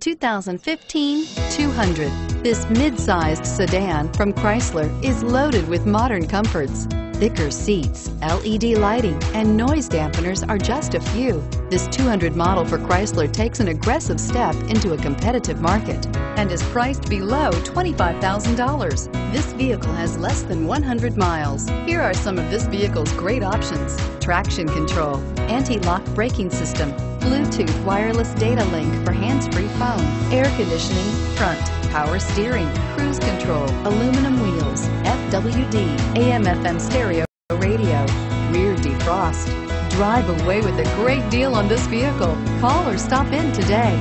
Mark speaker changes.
Speaker 1: 2015 200. This mid-sized sedan from Chrysler is loaded with modern comforts. Thicker seats, LED lighting, and noise dampeners are just a few. This 200 model for Chrysler takes an aggressive step into a competitive market and is priced below $25,000. This vehicle has less than 100 miles. Here are some of this vehicle's great options: traction control, anti-lock braking system, Bluetooth wireless data link for hands-free phone, air conditioning, front, power steering, cruise control, aluminum wheels, FWD, AM/FM stereo radio, rear defrost. Drive away with a great deal on this vehicle. Call or stop in today.